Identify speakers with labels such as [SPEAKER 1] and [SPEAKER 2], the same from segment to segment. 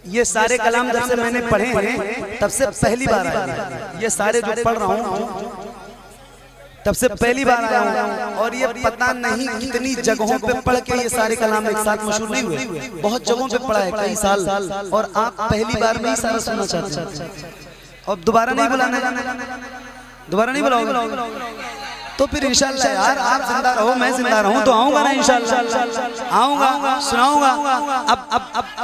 [SPEAKER 1] ये सारे कलाम जब से मैंने पढ़े हैं तब से पहली बार आया। ये सारे जो पढ़ रहा हूँ तब से पहली बार आया हूँ, और ये पता नहीं कितनी जगहों पे पढ़ के ये सारे कलाम एक साथ मशहूर नहीं हुए। बहुत जगहों पे पढ़ा है, कई साल, और आप पहली बार में ही सारा सुनना चाहते हैं। और दोबारा नहीं बुलाना, दोबारा नहीं बुलाओगे तो फिर इंशाल्लाह यार आप जिंदा रहो, मैं जिंदा रहूं तो आऊंगा ना, इंशाल्लाह आऊंगा, सुनाऊंगा। अब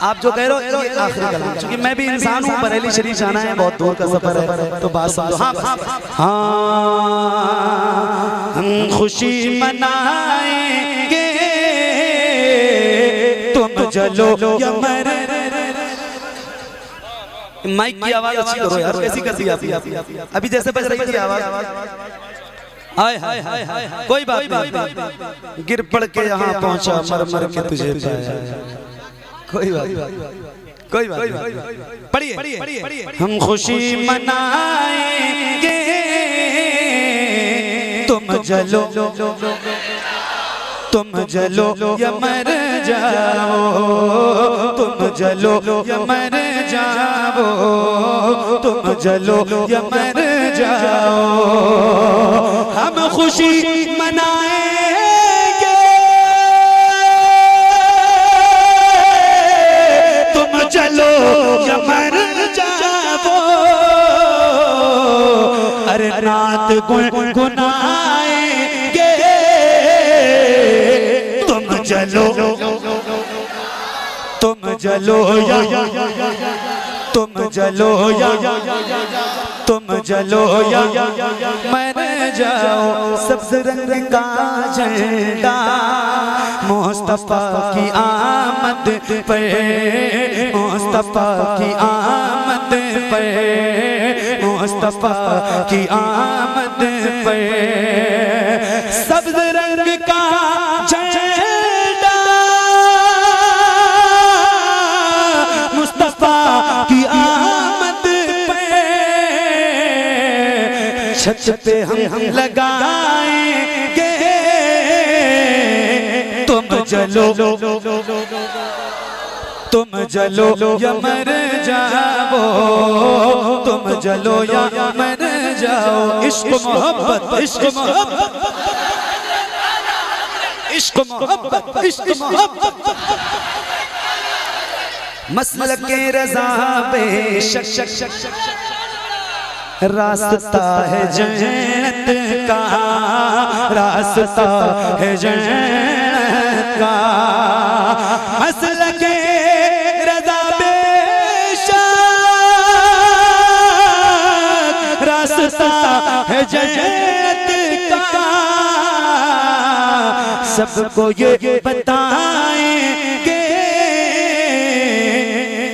[SPEAKER 1] आप जो कह रहे हो ये आखिरी कलाम, क्योंकि मैं भी इंसान हूं, बरेली शरीफ जाना है, बहुत दूर का सफर है, तो बात समझो। हाँ हम खुशी मनाएंगे तुम जलो या मर। माइक की आवाज अच्छी करो यार, कैसी कर दी आप? अभी जैसे बज रही थी आवाज, हाय हाय हाय हाय, कोई बात नहीं, गिर पड़ के यहाँ पहुंचा, मर मर के तुझे पाया, कोई बात, कोई बात। पढ़िए, हम खुशी मनाएंगे तुम जलो या मर जाओ, तुम जलो या मर जाओ, तुम जलो या मर जाओ। हम खुशी मनाएंगे तुम चलो या मर जाओ। अरे नात गुनगुनाएंगे तुम चलो या तुम जलो या मर जाओ। सब्ज रंग का झंडा मुस्तफा की आमद पे, मुस्तफा की आमद पे, मुस्तफा की आमद पे। सब्ज रंग का झंडा मुस्तफा की आमद पे, छत पे हम लगाएंगे तुम जलो या मर जाओ, तुम जलो या मर जाओ। इश्क मोहब्बत, इश्क मोहब्बत, इश्क मोहब्बत, इश्क मोहब्बत। मसलके रज़ा बेशक रास्ता है जन्नत का, रास्ता है जन्नत का। मसलके रज़ा बेशक रास्ता है जन्नत का। सबको ये बताएंगे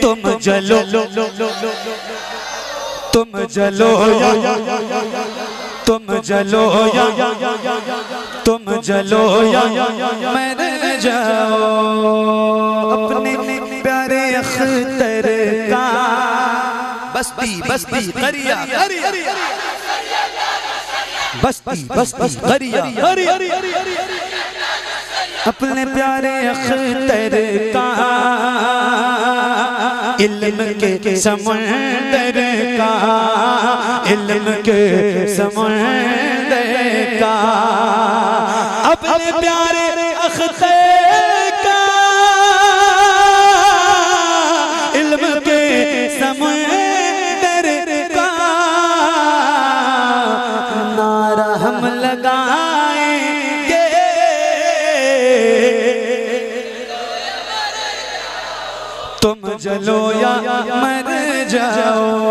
[SPEAKER 1] तुम जलो या तुम जलो या मर जाओ। अपने प्यारे अख्तर का बस्ती करिया, बस्ती करिया, अपने प्यारे अख्तर का इल्म के समंदर का, इल्म के समंदर का। अपने प्यारे अख्तर का इल्म के समंदर का नारा हम लगाएंगे तुम जलो या मर जाओ,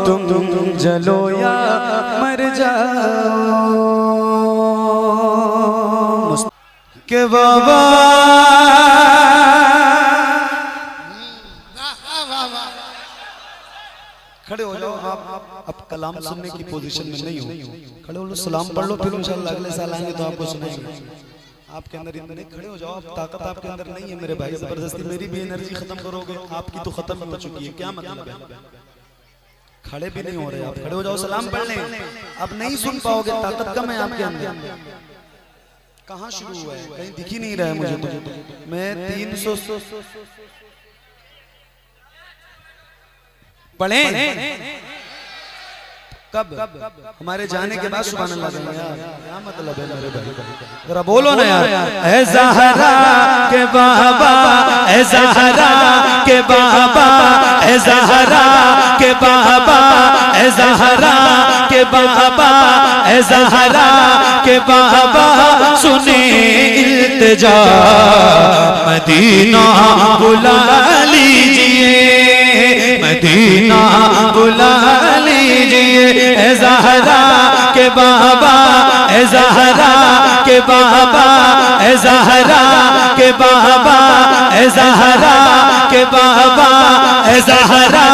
[SPEAKER 1] तुम जलो या मर जाओ। के बाबा खड़े हो जाओ आप, अब कलाम सुनने की पोजीशन में नहीं हो, खड़े हो लो, सलाम पढ़ लो, फिर इंशाल्लाह अगले साल आएंगे तो आपको सुनाएंगे। आपके अंदर इतने खड़े हो जाओ, आप ताकत आपके अंदर नहीं है मेरे भाई, जबरदस्ती मेरी भी एनर्जी खत्म करोगे, आपकी तो खत्म हो चुकी है, क्या मतलब है? खड़े भी नहीं हो रहे आप, खड़े हो जाओ, सलाम पढ़ लें। अब नहीं सुन पाओगे, ताकत कम है आपके अंदर। कहाँ शुरू हुआ है, कहीं दिख ही नहीं रहा है मुझे तो। मैं 300 पढ़े कब हमारे जाने के बाद सुभान अल्लाह यार, क्या मतलब है मेरे भाई, जरा बोलो ना यार। ऐ ज़हरा के बाबा, ऐ ज़हरा के बाबा, ऐ ज़हरा के बाबा, ऐ ज़हरा के बाबा, ऐ ज़हरा के बाबा, सुने इल्तिजा मदीना बुला लीजिए, मदीना बुला लीजिए। ऐ ज़हरा के बाबा, ऐ ज़हरा के बाबा, ऐ ज़हरा के बाबा, ऐ ज़हरा के बाबा, ऐ ज़हरा।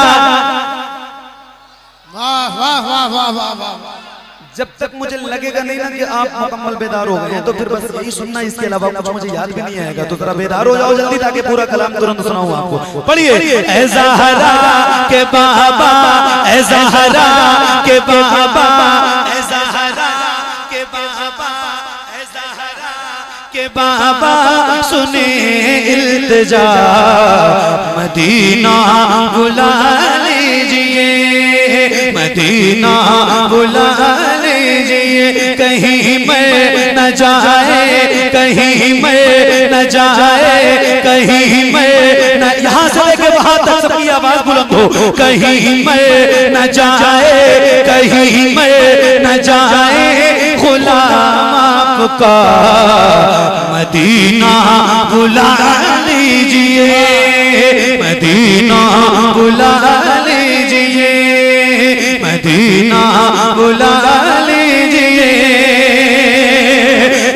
[SPEAKER 2] वाह वाह वाह वाह वाह वाह।
[SPEAKER 1] जब तक मुझे लगेगा नहीं ना कि आप मुकम्मल बेदार हो गए तो फिर बस यही सुनना, इसके अलावा कुछ मुझे याद भी नहीं आएगा। तो जरा बेदार हो जाओ जल्दी ताकि पूरा कलाम तुरंत सुनाऊं आपको। पढ़िए। ऐ ज़हरा के बाबा, ऐ ज़हरा के बाबा, ऐ ज़हरा के बाबा, ऐ ज़हरा के बाबा, सुने इल्तिजा मदीना बुला लीजिए, मदीना बुला लीजिए। कहीं मैं न जाए, कहीं मैं न जाए, कहीं मैं न, यहाँ से लेके वहां तक सबकी आवाज बुलंद हो। कहीं मैं न जाए, कहीं मैं न जाए, गुलाम आपका मदीना बुला लीजिए, मदीना बुला लीजिए, मदीना बुला लीजिए।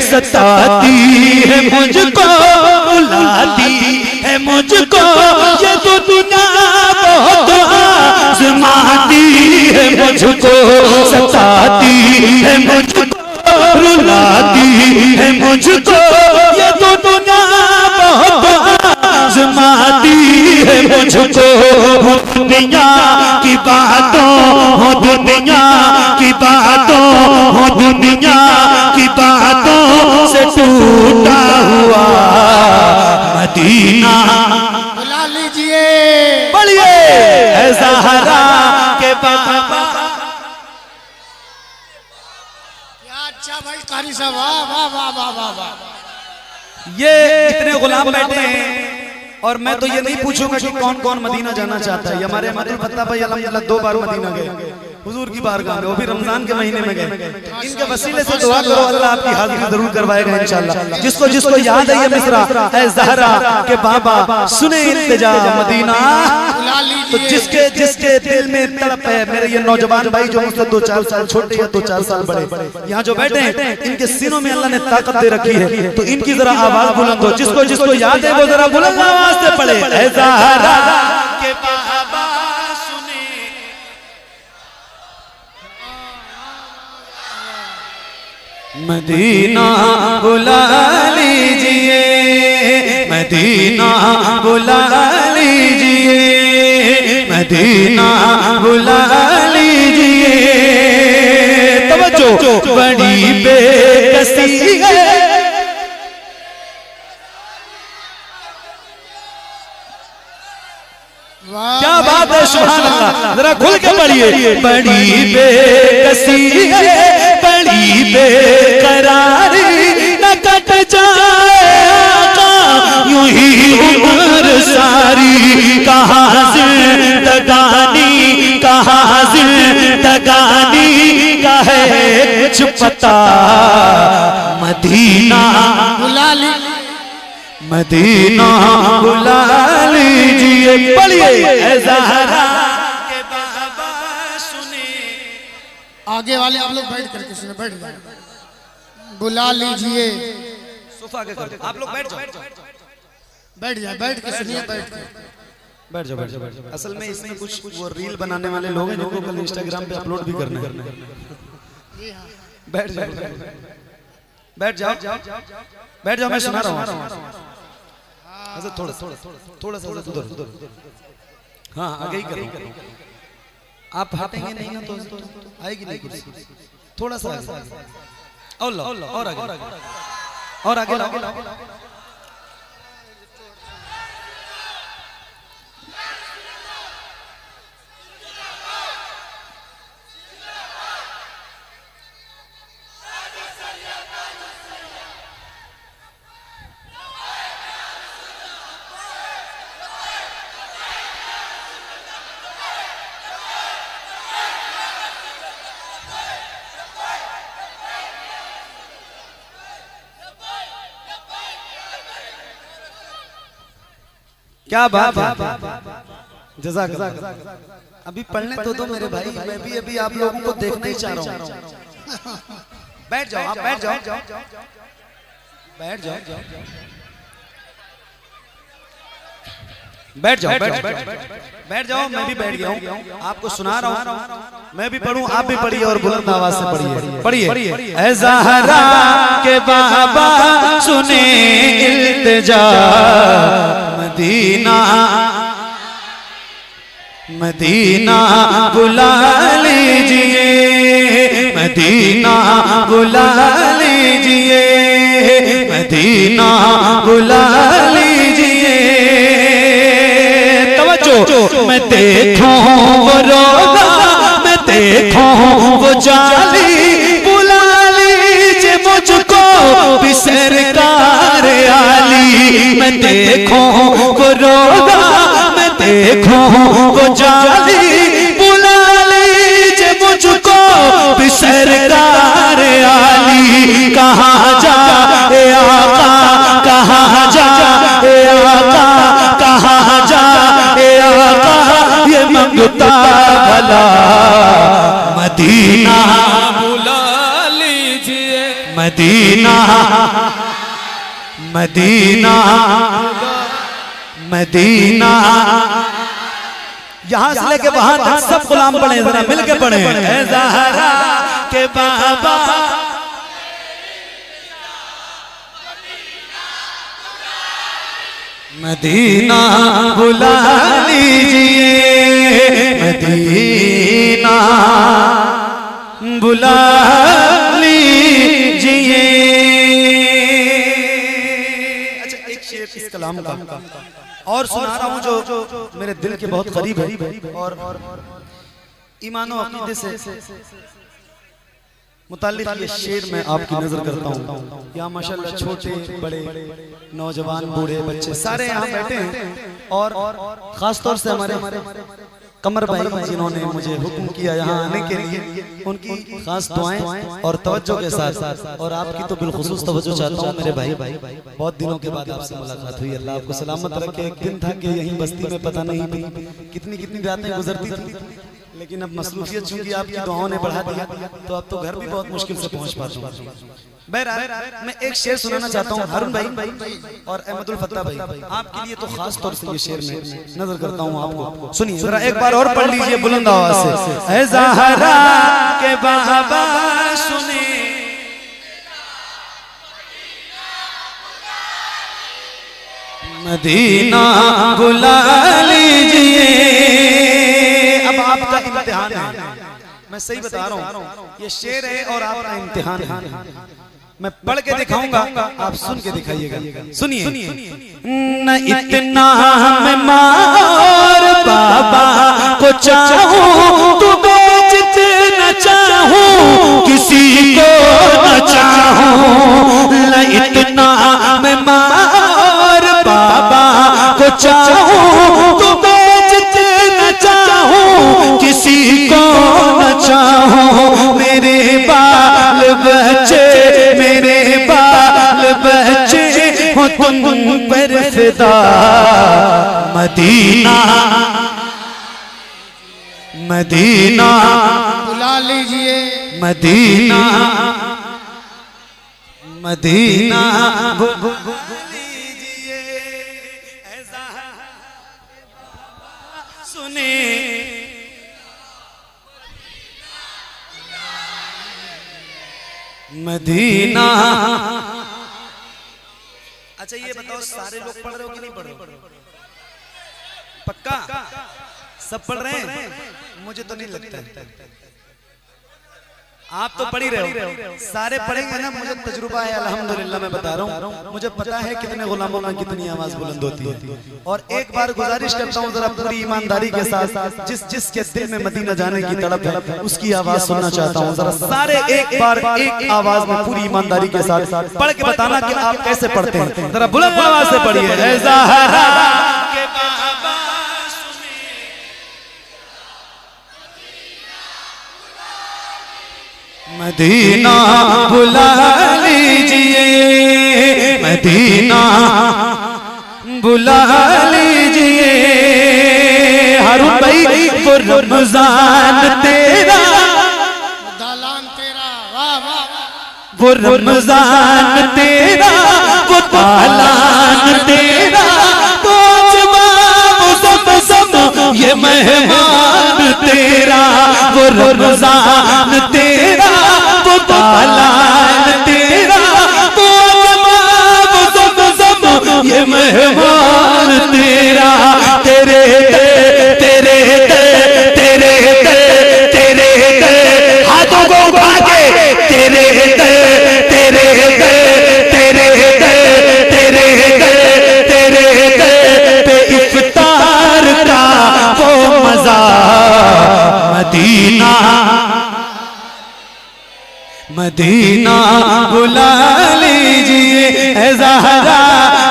[SPEAKER 1] सताती है मुझको, बुलाती है मुझको, ये तो दुनिया बहुत आज़माती है मुझको। सताती है मुझको, रुलाती है मुझको, ये तो दुनिया बहुत आज़माती है मुझको। दुनिया की बातों हो, दुनिया की बातों हो, दुनिया की बातों से टूटा हुआ मदीना
[SPEAKER 2] बुला लीजिए।
[SPEAKER 1] पढ़िए। ऐ ज़हरा के बाबा।
[SPEAKER 2] क्या अच्छा भाई कारी साहब, वाह वाह वाह वाह वाह वाह।
[SPEAKER 1] ये इतने गुलाम बैठे हैं और मैं तो ये नहीं पूछूंगा कि कौन कौन मदीना जाना चाहता है। हमारे अहमदुल फत्ता भाई अल्हम्दुलिल्लाह 2 बार मदीना गए हुजूर की बारगाह में, वो भी रमजान के महीने में गए। इनके वसीले से दुआ करो अल्लाह आपकी हाजिरी जरूर करवाएगा इंशाल्लाह। जिसको जिसको याद है ये मिसरा, ऐ ज़हरा के बाबा, सुने इल्तिजा मदीना
[SPEAKER 2] बुला
[SPEAKER 1] तो
[SPEAKER 2] लीजिए।
[SPEAKER 1] जिसके जिसके दिल में तड़प है, मेरे ये नौजवान भाई जो मुझसे 2-4 साल छोटे या 2-4 साल बड़े यहाँ जो बैठे हैं, इनके सीनों में अल्लाह ने ताकत दे रखी है, तो इनकी जरा आवाज बुलंद हो। जिसको जिसको याद है वो जरा बुलंद आवाज से पढ़े। ऐ ज़हरा के बाबा, सुने मदीना बुला लीजिए, मदीना बुला लीजिए, मदीना बुला लीजिए। तवज्जो। बड़ी बेकसी है, क्या बात है, सुभान अल्लाह। जरा खुल के पढ़िए। बड़ी बेकसी है, बड़ी बेकरारी, न कट जाए आका यूं ही उम्र सारी। कहाँ जिंदगानी, कहाँ जिंदगानी का है कुछ पता, मदीना
[SPEAKER 2] बुला लीजिए।
[SPEAKER 1] मदीना बुला लीजिए। पढ़िए। ऐ ज़हरा के बाबा, सुने।
[SPEAKER 2] आगे वाले आप लोग बैठ करके सुने, बैठ जाए। बुला लीजिए।
[SPEAKER 1] सोफा के कर, आप लोग बैठ जाओ,
[SPEAKER 2] बैठ जाए, बैठ के सुनिए, बैठ के।
[SPEAKER 1] बैठ जाओ, बैठ जाओ। असल में इसमें कुछ वो रील बनाने वाले लोग हैं जिनको कल इंस्टाग्राम पे अपलोड भी करना है। बैठ जाओ, बैठ जाओ, बैठ जाओ, मैं सुना रहा हूँ। थोड़ा थोड़ा सा उधर, हाँ आगे ही करो। आप हटेंगे नहीं ना तो आएगी नहीं कुर्सी। थोड़ा सा और आगे। और आगे लाओ। क्या बात है, जज़ाक अल्लाह। अभी पढ़ने तो दो मेरे भाई, मैं भी अभी आप लोगों को देखना ही चाह रहा हूँ। बैठ जाओ, आप बैठ जाओ, बैठ जाओ, बैठ जाओ, बैठ जाओ। मैं भी बैठ गया हूँ, आपको सुना रहा हूँ। मैं भी पढ़ूं, आप भी पढ़िए और बुलंद आवाज से पढ़िए। ऐ ज़हरा के बाबा सुने इल्तिजा, मदीना मदीना बुला लीजिए, मदीना बुला लीजिए, मदीना बुला लीजिए। तवज्जो, मैं देखूं वो रोज़ा, मैं देखूं वो जाली, बुला लीजिए मुझको भी सरकार आली। मैं देखूं वो रोज़ा, मैं देखूं वो जाली, बुला लीजिए मुझको भी सरकार आली। कहाँ जाए आका, कहाँ जाए आका, कहाँ जाए आका, ये मंगता भला मदीना
[SPEAKER 3] बुला लीजिए,
[SPEAKER 1] मदीना मदीना मदीना। यहाँ से लेके वहां तक सब गुलाम पढ़े, जरा मिल के पढ़े। ऐ ज़हरा के बाबा मदीना बुला लीजिए, मदीना बुला लीजिए। अच्छा, एक शेर इस कलाम का और सुना रहा हूँ जो मेरे दिल के बहुत करीब है और ईमान और अकीदे से मुताल्लिक ये शेर मैं आपकी नजर करता हूँ। यहाँ माशाल्लाह छोटे बड़े नौजवान बूढ़े बच्चे सारे यहाँ बैठे हैं और खास तौर से हमारे कमर भाई जिन्होंने मुझे हुक्म किया यहाँ आने के लिए, उनकी खास दुआएं और तवज्जो के साथ और आपकी तो बिलखुसूस तवज्जो चाहता हूँ मेरे भाई। बहुत दिनों के बाद आपसे मुलाकात हुई, अल्लाह आपको सलामत रखे। एक दिन था कि यहीं बस्ती में पता नहीं कितनी बातें गुजरती थी, लेकिन अब मसरूफियत चूंकि आपकी दुआओं ने बढ़ा दिया तो अब तो घर भी बहुत मुश्किल से पहुंच पाता हूँ। बहरहाल मैं एक शेर सुनाना चाहता हूँ हारून भाई और अहमदुल फत्ता भाई, आपके लिए तो खास तौर से ये शेर मैं नजर करता हूँ आपको। सुनिए जरा एक बार और पढ़ लीजिए बुलंद आवाज से। ऐ ज़हरा के बाबा सुने मदीना बुला लीजिए। अब आपका इम्तिहान है, मैं सही बता रहा हूँ, ये शेर है और आपका इम्तिहान है। मैं पढ़ के दिखाऊंगा, आप सुन के दिखाइएगा। सुनिए। न इतना मैं माँ और बाबा को चाहूं, तुम्हें जितना चाहूं किसी को न चाहूं। न इतना मैं माँ और बाबा को चाहूं, तुम्हें जितना चाहूं किसी को न चाहूं। मेरे बाल बच्चे, मेरे बाल बच्चे हो तुम पर फिदा। मदीना मदीना
[SPEAKER 2] बुला लीजिए,
[SPEAKER 1] मदीना मदीना लीजिए। ऐसा सुने मदीना। अच्छा ये बताओ सारे लोग पढ़ रहे हो कि नहीं पढ़ रहे हो? पक्का सब पढ़ रहे हैं? मुझे तो नहीं लगता है। आप तो पढ़ ही रहे हो, सारे पढ़ेंगे ना। मुझे तजुर्बा है अल्हम्दुलिल्लाह, मैं बता रहा हूँ, मुझे पता है कितने गुलामों में कितनी आवाज बुलंद होती है। और एक बार गुजारिश करता हूँ जरा पूरी ईमानदारी के साथ, जिसके दिल में मदीना जाने की तड़प है उसकी आवाज सुनना चाहता हूँ। जरा सारे एक बार एक आवाज में पूरी ईमानदारी के साथ पढ़ के बताना कि आप कैसे पढ़ते हैं। जरा बुलंद आवाज से पढ़िए।
[SPEAKER 3] मदीना बुला लीजिए, मदीना बुला लीजिए। हारून भाई वो रमजान तेरा,
[SPEAKER 2] दालान तेरा, वाह वाह,
[SPEAKER 3] वो रमजान तेरा, वो दालान तेरा, वो जमाम ये मेहमान तेरा, वो रमजान तेरा, वो दालान तेरा, वो जमाम ये मेहमान तेरा। तेरे तेरे तेरे तेरे हाथों को उठा के तेरे तेरे तेरे तेरे पे इफ्तार का वो मजा। मदीना मदीना बुला लीजिए, ऐ ज़हरा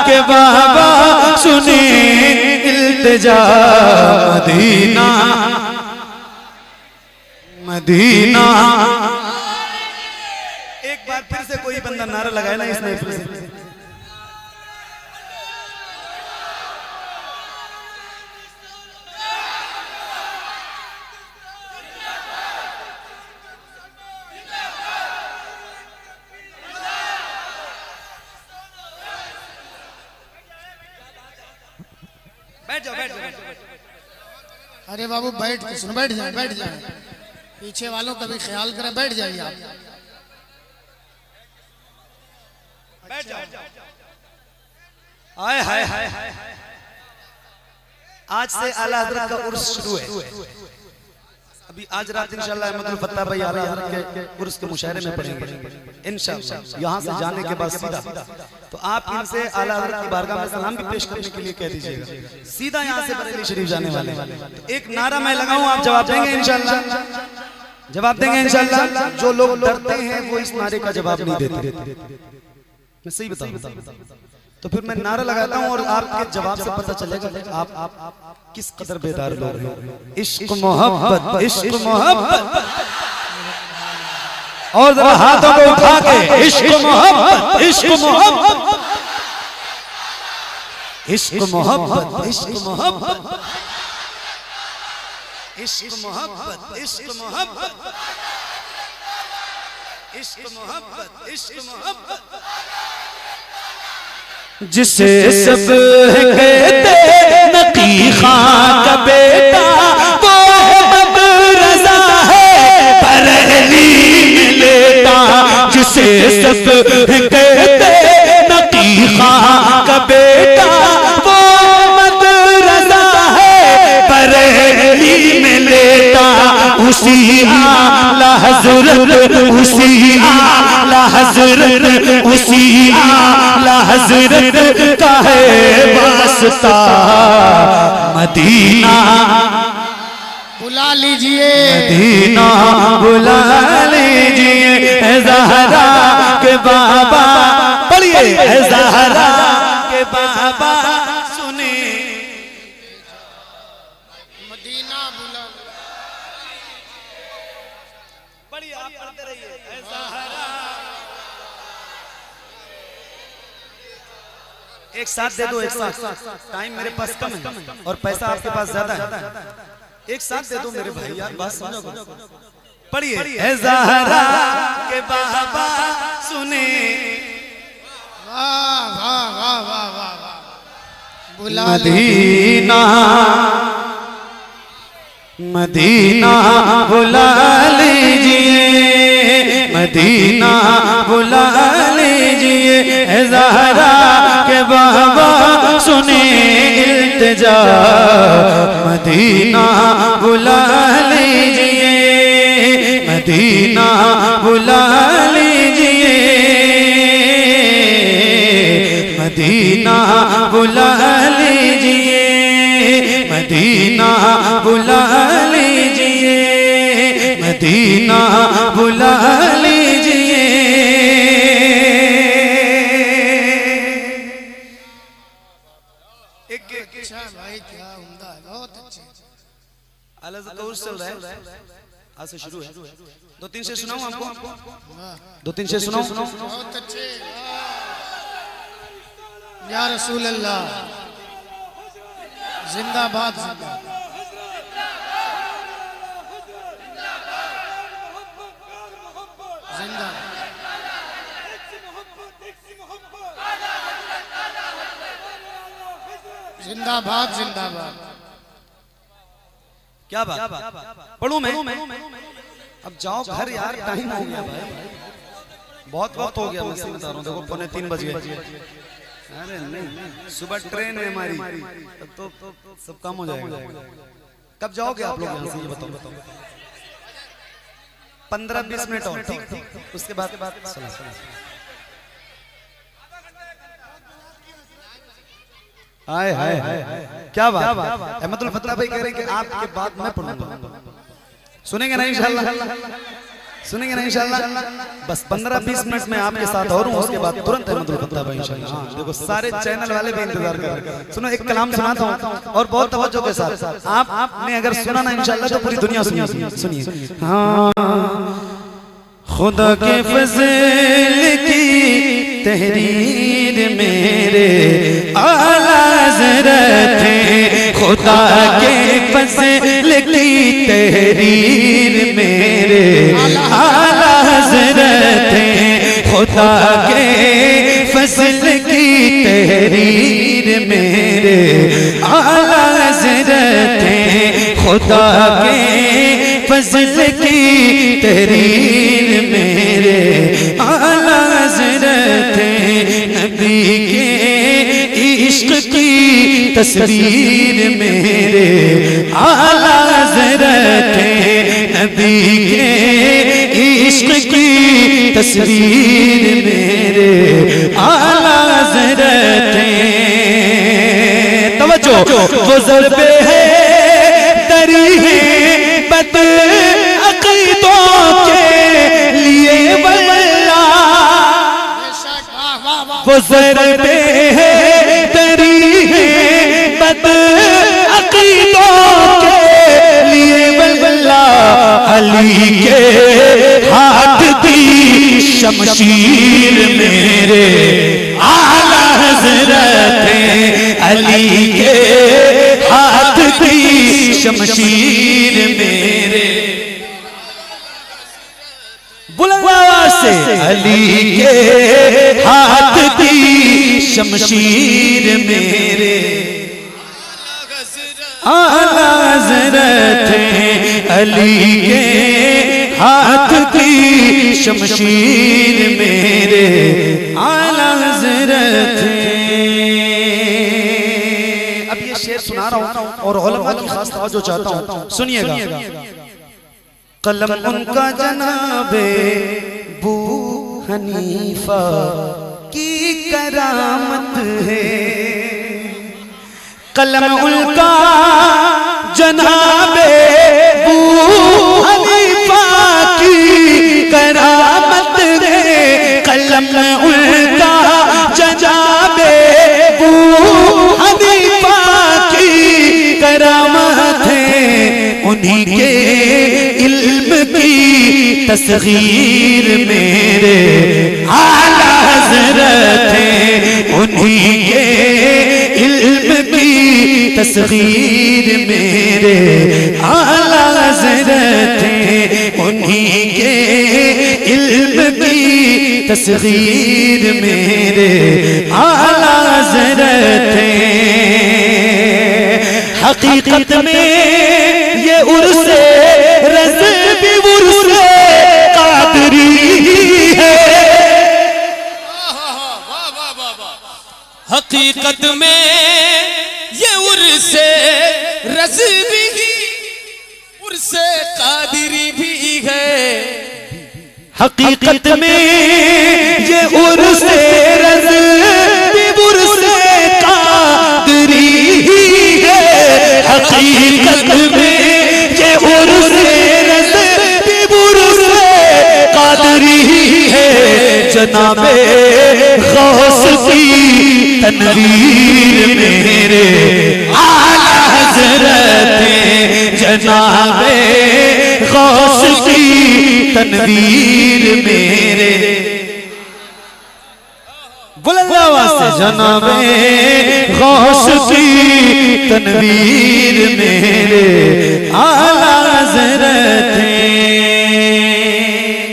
[SPEAKER 3] के बाबा सुने इल्तिजा। Medina Medina.
[SPEAKER 1] एक बार फिर से कोई बंदा नारा लगाए ना इसमें फिर से। बैठ जाओ बैठ जाओ।
[SPEAKER 2] अरे बाबू बैठ के सुनो, बैठ जाए बैठ जाए, पीछे वालों का भी ख्याल करें, बैठ जाइए आप।
[SPEAKER 1] बैठ जाओ। हाय हाय हाय हाय। आज से आला हजरत का उर्स शुरू है। अभी आज रात इंशाल्लाह अहमदुल फत्ता भाई आला हजरत के उर्स के मुशायरे में पढ़ेंगे इंशाल्लाह। यहाँ से जाने के बाद सीधा तो आप इनसे आला हजरत की बारगाह में सलाम भी पेश करने के लिए कह दीजिएगा। सीधा यहाँ से बरेली शरीफ जाने वाले। तो एक नारा मैं लगाऊं, आप जवाब देंगे इंशाल्लाह? जवाब देंगे इंशाल्लाह? जो लोग डरते हैं वो इस नारे का जवाब नहीं देते। मैं सही बताऊं तो फिर मैं नारा लगाता हूं और आपके जवाब से पता चलेगा आप किस कदर बेदार लोग हैं। इश्क मोहब्बत, इश्क मोहब्बत। और जरा हाथों को उठा के इश्क मोहब्बत, इश्क मोहब्बत, इश्क मोहब्बत, इश्क मोहब्बत, इश्क मोहब्बत, इश्क मोहब्बत, इश्क मोहब्बत, इश्क मोहब्बत।
[SPEAKER 3] जिसे सब कहते नकी खां का बेटा, वो अब रज़ा है बरेली में लेटा। जिसे सब कहते नकी खां का बेटा, वो अब रज़ा है बरेली में लेटा। उसी आला हज़रत, उसी आला हज़रत, उसी आला हज़रत का है वास्ता। मदीना
[SPEAKER 2] बुला लीजिए,
[SPEAKER 3] मदीना बुला लीजिए, ऐ ज़हरा के बाबा। पढ़िए, ऐ ज़हरा के बाबा सुने।
[SPEAKER 2] मदीना बुला।
[SPEAKER 1] पढ़िए, आप पढ़ते रहिए। ऐ ज़हरा। एक साथ दे दो, एक साथ। टाइम मेरे पास कम है और पैसा आपके पास ज्यादा है। एक साथ दे दो मेरे भाई, यार बात समझो। पढ़िए, ऐ ज़हरा के बाबा सुने।
[SPEAKER 2] वाह वाह वाह वाह वाह वाह। बुला
[SPEAKER 3] मदीना मदीना बुला लीजिए, मदीना बुला लीजिए, ऐ ज़हरा के बाबा सुने इल्तिजा। मदीना बुला लीजिए, मदीना बुला लीजिए, मदीना बुला लीजिए, मदीना बुला लीजिए, मदीना बुला लीजिए।
[SPEAKER 2] अच्छा भाई क्या उम्दा है, बहुत अच्छे।
[SPEAKER 1] चल रहा है, आज से शुरू है। दो तीन से सुनाऊं आपको? दो तीन से सुनाऊं?
[SPEAKER 2] बहुत अच्छे। या रसूल अल्लाह, जिंदाबाद जिंदाबाद। जिंदाबाद जिंदाबाद।
[SPEAKER 1] क्या बात? पढ़ूं मैं? अब जाओ घर यार, टाइम हो गया भाई, बहुत वक्त हो गया। मैं बता रहा हूँ, देखो 2:45 बज गए। अरे नहीं, सुबह ट्रेन है हमारी, तब तो सब काम हो जाएगा। कब जाओगे आप लोग यहाँ से, ये बताओ? 15-20 मिनट और, ठीक? उसके बाद हाय हाय क्या बात। अहमदुल फतह भाई कह रहे हैं कि आपके बाद मैं पढ़ूंगा। सुनेंगे ना इंशाल्लाह? सुनेंगे ना इंशाल्लाह? बस 15-20 मिनट में आपके साथ और हूँ, उसके बाद तुरंत अहमदुल फतह भाई इंशाल्लाह। देखो सारे चैनल वाले भी इंतजार कर रहे हैं। सुनो, एक कलाम सुनाता हूँ और बहुत तवज्जो के साथ। आपने अगर सुना ना इंशाल्लाह तो पूरी दुनिया सुनिए। हाँ, खुदा के फज़ल की तहरीर मेरे आला हज़रत है, खुदा के फज़ल की तहरीर मेरे आला हज़रत है, खुदा के फज़ल की तहरीर मेरे आला हज़रत है, खुदा के फज़ल की तहरीर मेरे आला हज़रत है, नबी के इश्क की तस्वीर मेरे आला हज़रत है, नबी के इश्क की तस्वीर मेरे आला हज़रत है। तवज्जो, वो ज़रबे है दरी है बद अक़ीदों के लिए वल्ला, वो ज़रबे है दरी है बद अक़ीदों के लिए वल्ला, अली के हाथ की शमशीर मेरे आला हज़रत है, अली के हाथ की शमशीर मेरे बुलंद आवाज से, अली के हाथ की शमशीर मेरे आला हज़रत है, अली के हाथ की शमशीर मेरे आला हज़रत है। अब ये शेर सुना रहा हूँ और उलमा की खास तवज्जो चाहता हूँ, सुनिएगा। कलम उनका जनाबे बू हनीफा की करामत है, कलम उनका जनाबे बू हनीफा की करामत है, कलम उनका जनाबे बू हनीफा की करामत है, उन्हीं के इल्म की तस्गीर मेरे आला हज़रत है, उन्हीं के इल्म की तस्गीर मेरे आला हज़रत है, उन्हीं के इल्म की तस्गीर मेरे आला हज़रत है। हकीकत में ये उर्से रज़्बी उर्से कादरी है,
[SPEAKER 4] हकीकत में ये उर्से रज़्बी उर्से कादरी भी है,
[SPEAKER 3] हकीकत में ये उर्से रज़ उर्से कादरी है। हकीकत में ये उर्से रज़ उर्से कादरी है। जनाबे गौस की तनवीर मेरे आला हज़रत जनाबे गौस की तनवीर मेरे बुलंद आवाज से जनाबे गौस की तनवीर मेरे आला हज़रत।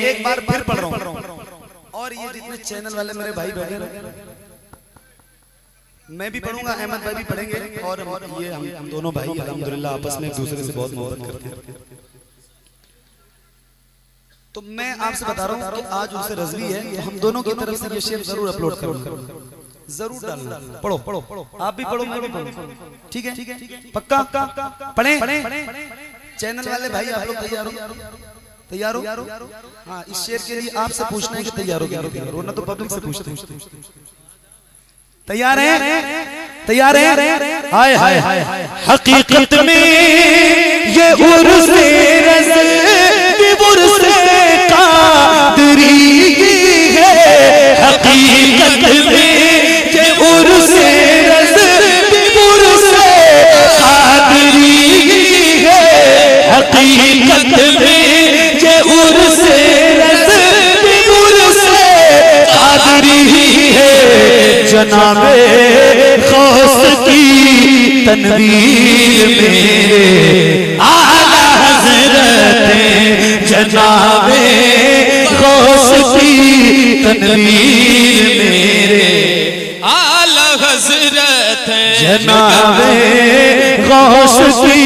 [SPEAKER 1] एक बार फिर पढ़ रहा हूं और ये जितने चैनल वाले मेरे भाई बैठे हैं, मैं भी पढ़ूंगा, अहमद भाई भी पढ़ेंगे और ये हम दोनों भाई अल्हम्दुलिल्लाह आपस में एक दूसरे से बहुत मोहब्बत करते हैं। तो मैं आपसे बता रहा हूँ कि आज उनसे रज़वी है, तो हम दोनों की तरफ से ये शेर जरूर अपलोड करूंगा, जरूर डालना। पढ़ो पढ़ो आप भी पढ़ो, मैं भी पढ़ूं, ठीक है पक्का पढ़ें। चैनल वाले भाई आप लोग तैयार हो? तैयार हो? हाँ, इस शेर के लिए आपसे पूछना है कि तैयार हो क्या तैयार हो, ना तो पब्लिक से पूछते हैं। तैयार है? तैयार है?
[SPEAKER 3] हाय हाय हाय। हकीकत में ये उर्से रज़ उर्से कादरी है। हकीकत में ये उर्से रज़ उर्से कादरी है। हकीकत में ये उर्से रज़ उर्से कादरी है। जनाबे गौस की तनवीर मेरे आला हज़रत जनाबे गौस की तनवीर मेरे
[SPEAKER 4] आला हज़रत
[SPEAKER 3] जनाबे गौस की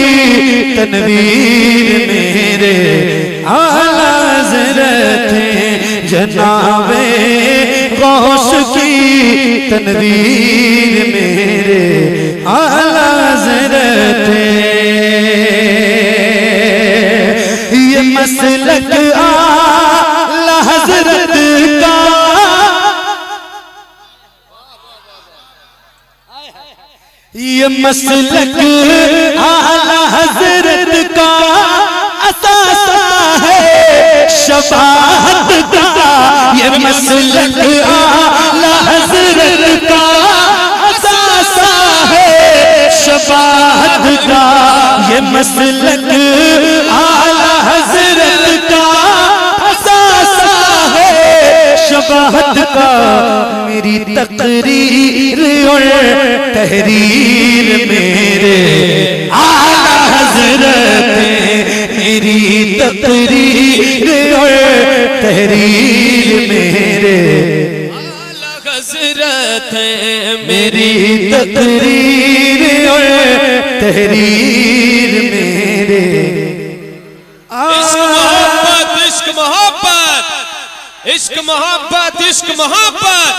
[SPEAKER 3] तनवीर मेरे आला हज़रत जनाबे गौस की तनवीर मेरे आला हज़रत। ये मसलक आला हज़रत का ये मसलक आला हज़रत का असासा है शफाअत का। ये मसलक आला हज़रत का असासा है शफाअत का। ये मसलक आला हज़रत का असासा है शफाअत का। मेरी तकरीर और तहरीर मेरे आला हज़रत मेरी तकरीर और तहरीर मेरे
[SPEAKER 4] आला हज़रत
[SPEAKER 3] मेरी तकरीर और तहरीर मेरे
[SPEAKER 4] इश्क मोहब्बत इश्क मोहब्बत इश्क मोहब्बत इश्क मोहब्बत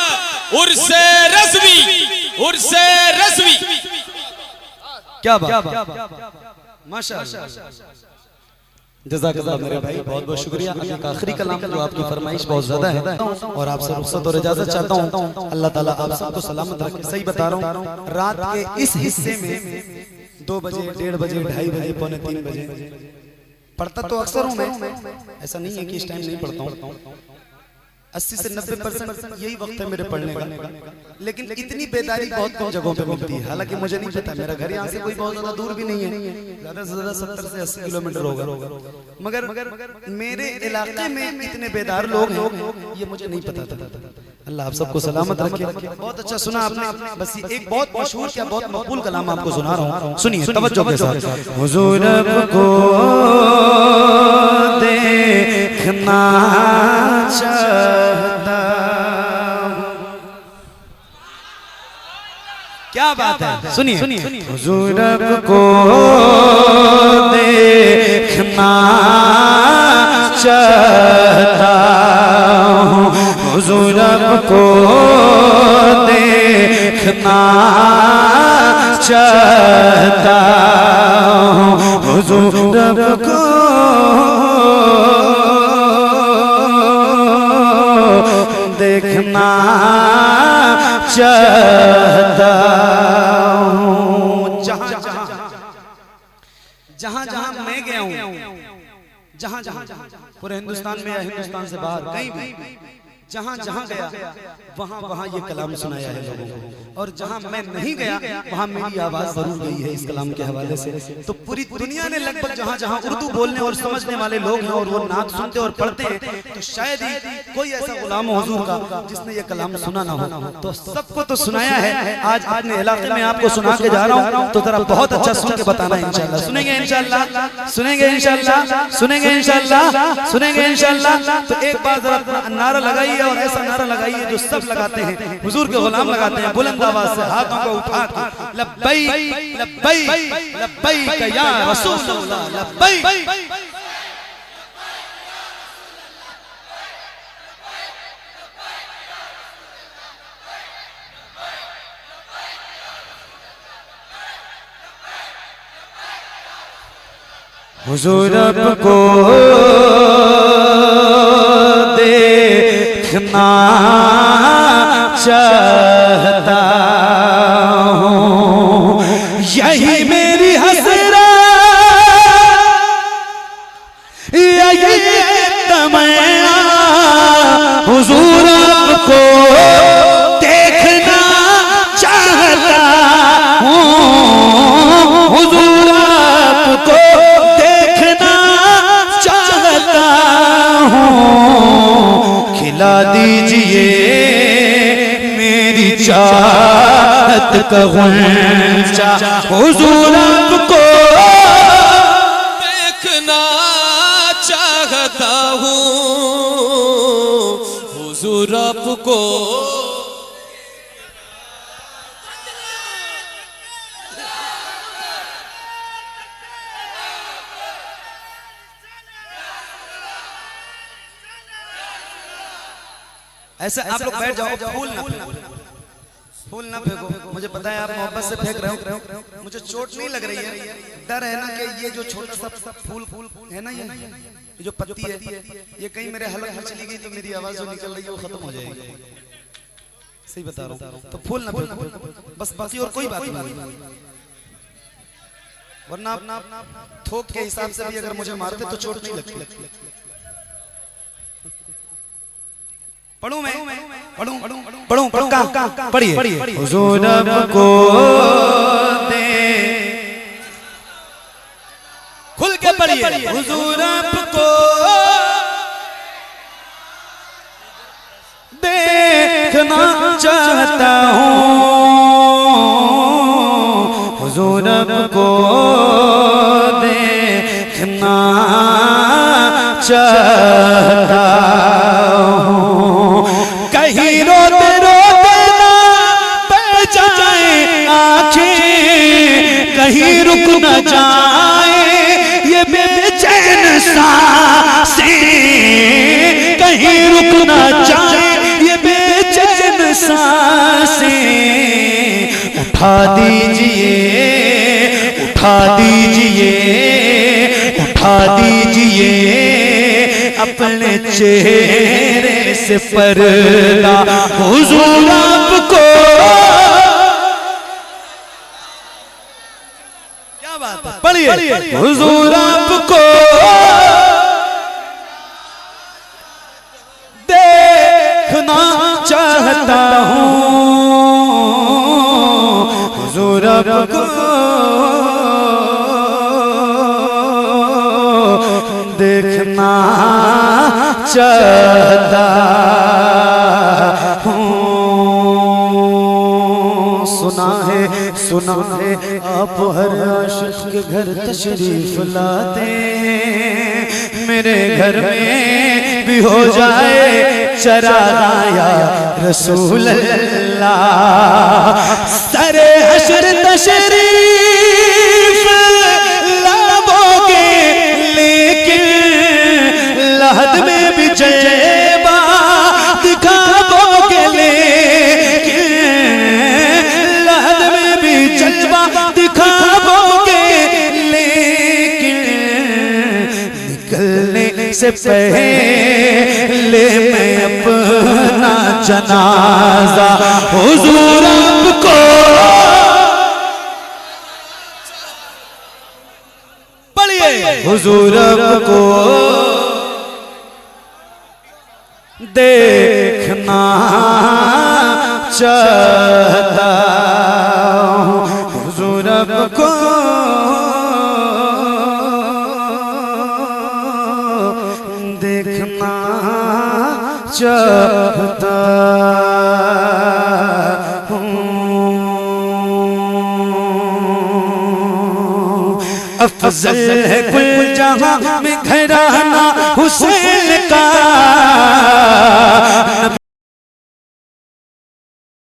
[SPEAKER 4] उर्से रज़वी उर्से रज़वी।
[SPEAKER 1] क्या बात, माशाअल्लाह, जज़ाकल्लाह मेरे भाई, बहुत बहुत शुक्रिया। अभी का आखिरी कलाम जो आपकी फरमाइश बहुत ज्यादा है और आपसे रुख़्सत और इजाजत चाहता हूँ। अल्लाह ताला आप सबको सलामत रखे। सही बता रहा हूँ, रात के इस हिस्से में 2 बजे 1:30 बजे 2:30 बजे 2:45 बजे पढ़ता तो अक्सर हूँ मैं, ऐसा नहीं है कि इस टाइम नहीं पढ़ता हूँ। 80 से 90% यही वक्त है मेरे पढ़ने का, लेकिन इतनी बेदारी बहुत कम जगहों पे मिलती है। हालांकि मुझे नहीं पता, मेरा घर यहाँ से कोई बहुत ज्यादा दूर भी नहीं है, ज्यादा से ज्यादा 70 से 80 किलोमीटर होगा, मगर मेरे इलाके में इतने बेदार लोग हैं ये मुझे नहीं पता था। अल्लाह आप सबको सलामत रखे। बहुत अच्छा सुना आपने। बस एक बहुत मशहूर क्या बहुत मकबूल कलाम आपको सुना रहा हूँ, सुनिए तवज्जो के साथ।
[SPEAKER 3] हुजूर को देखना चाहता।
[SPEAKER 1] क्या बात है, सुनिए
[SPEAKER 3] हुजूर को देखना चाहता हूँ। हुजूर को देखना चाहता हूँ। हुजूर को चाहता हूँ।
[SPEAKER 1] जहां जहां मैं गया हूं, जहां जहां पूरे हिंदुस्तान में या हिंदुस्तान से बाहर कहीं भी जहां जहां गया वहां वहां ये कलाम सुनाया है लोगों को, और जहां मैं नहीं गया वहां मेरी आवाज जरूर गई है इस कलाम के हवाले से। तो पूरी दुनिया ने लगभग जहां जहां उर्दू बोलने और समझने वाले लोग हैं और वो नात सुनते और पढ़ते हैं, तो शायद ही कोई ऐसा गुलाम हो हुजूर का जिसने ये कलाम सुना ना हो। तो सबको तो सुनाया है, आज अपने इलाके में आपको सुना के जा रहा हूं, तो जरा बहुत अच्छा सुन के बताना इंशाल्लाह। सुनेंगे इंशाल्लाह, सुनेंगे इंशाल्लाह, सुनेंगे इंशाल्लाह, सुनेंगे इंशाल्लाह। तो एक बार जरा नारा लगाइए, और ऐसा नारा लगाइए जो सब लगाते हैं, हुजूर के गुलाम लगाते हैं, बुलंद आवाज से हाथों को उठा के लब्बैक लब्बैक लब्बैक या रसूल अल्लाह लब्बैक।
[SPEAKER 3] हुजूर आपको देखना चाहता हूँ, यही मेरी हसरत, यही तमन्ना, हुजूर आपको देखना चाहता हूँ, हुजूर आपको खिला दीजिए मेरी चाहत का गुंचा, हुजूर आपको
[SPEAKER 4] देखना चाहता हूँ, हुजूर आपको
[SPEAKER 1] ऐसा आप लोग बैठ जाओ, फूल ना फेंको। मुझे पता है आप मोहब्बत से फेंक रहे हो, मुझे चोट नहीं लग रही है। डर है ना कि ये जो छोटा सा फूल है ना, ये जो पत्ती है, ये कहीं मेरे हलक में चली गई तो मेरी आवाज जो निकल रही है वो खत्म हो जाएगी। सही बता रहा हूँ। तो फूल ना फेंको बस, बाकी और कोई बात नहीं। वरना थोक के हिसाब से भी अगर मुझे मारते तो चोट नहीं लगती। पढ़ूं मैं, पढ़ूं पढ़िए।
[SPEAKER 3] हुजूर आपको दे,
[SPEAKER 1] खुल के पढ़िए। हुजूर आपको
[SPEAKER 3] देखना चाहता हूँ, हुजूर आपको देखना चाहता हूँ, कहीं रोते रोते ना बह जाए आँखें, कहीं रुक न जाए ये बेचैन सांसें, कहीं रुक न जाए ये बेचैन सांसें। उठा दीजिए, उठा दीजिए, उठा दीजिए अपने चेहरे से पर्दा, हुजूर आपको।
[SPEAKER 1] क्या बात है,
[SPEAKER 3] पढ़िए। हुजूर आपको देखना चाहता हूँ, हुजूर आपको देखना चाहता हूँ। सुना है आप हर आशिक के घर तशरीफ लाते, मेरे घर में भी हो जाए चरागा या रसूल अल्लाह। सरे हशर तशरीफ लाओगे, लेकिन लहद में भी जैबा दिखाओगे, लेकिन लहद में भी जज्बा दिखाओगे, लेकिन निकलने से पहले ले मैं अपना जनाजा हुजूर आपको पढ़िए हुजूर आपको देखना चाहता हूँ हुजूर आपको देखना चाहता अफजल है कुल जहां में घराना हुसैन का